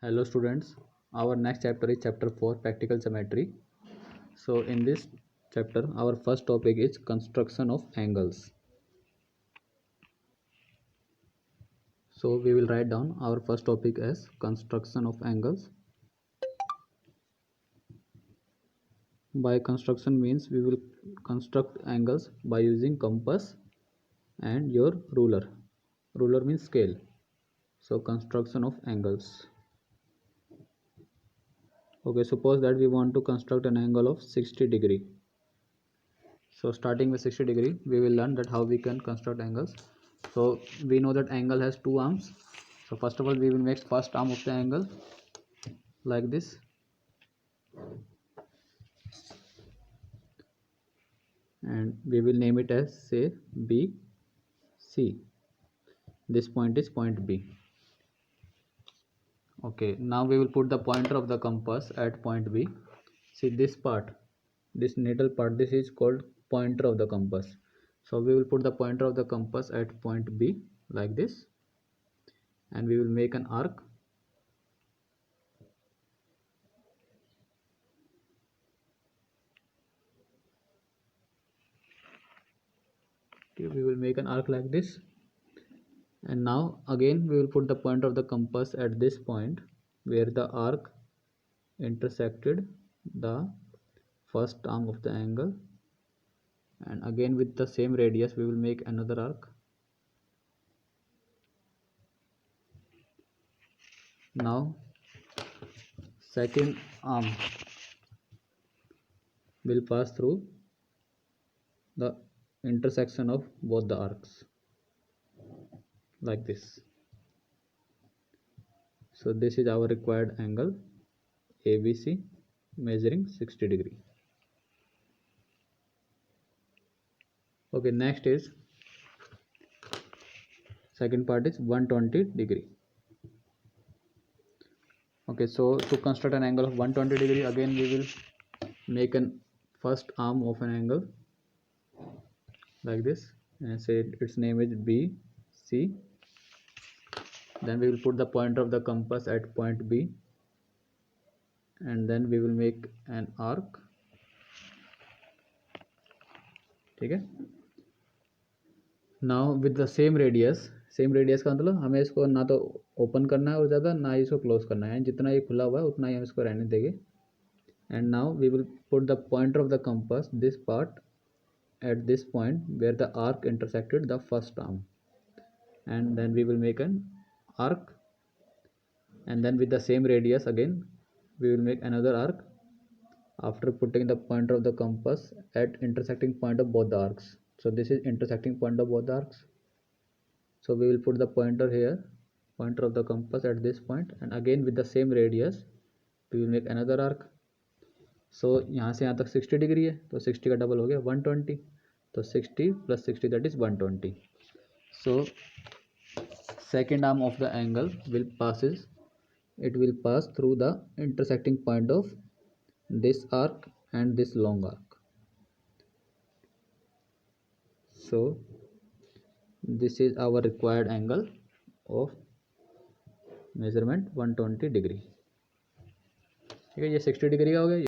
Hello students, our next chapter is chapter 4 practical geometry. So in this chapter our first topic is construction of angles. So we will write down our first topic as construction of angles. By construction means we will construct angles by using compass and your ruler. Ruler means scale. So construction of angles. Okay, suppose that we want to construct an angle of 60 degree. So starting with 60 degree, we will learn that how we can construct angles. So we know that angle has two arms. So first of all, we will make first arm of the angle like this. And we will name it as say B, C. This point is point B. Okay, now we will put the pointer of the compass at point B. See this part, this needle part, this is called pointer of the compass. So we will put the pointer of the compass at point B like this, and we will make an arc. Okay, we will make an arc like this, and now again we will put the pointer of the compass at this point where the arc intersected the first arm of the angle, and again with the same radius we will make another arc. Now second arm will pass through the intersection of both the arcs like this. So this is our required angle ABC measuring 60 degree. Okay, next is second part is 120 degree. Okay, so to construct an angle of 120 degree, again we will make an first arm of an angle like this, and say its name is B, C. Then we will put the pointer of the compass at point B, and then we will make an arc. Okay. Now with the same radius का मतलब हमें इसको ना तो open करना है और ज़्यादा ना ही इसको क्लोज करना है, जितना ये खुला हुआ है उतना ही हम इसको रहने देंगे. And now we will put the pointer of the compass this part at this point where the arc intersected the first arm, and then we will make an arc, and then with the same radius again we will make another arc after putting the pointer of the compass at intersecting point of both the arcs. So this is intersecting point of both the arcs. So we will put the pointer here, pointer of the compass at this point, and again with the same radius we will make another arc. So यहाँ से यहाँ तक 60 degree है, तो 60 का double हो गया 120, तो 60 plus 60 that is 120. So second arm of the angle will pass through the intersecting point of this arc and this long arc. So this is our required angle of measurement 120 degree. ठीक है, ये 60 degree का हो गया.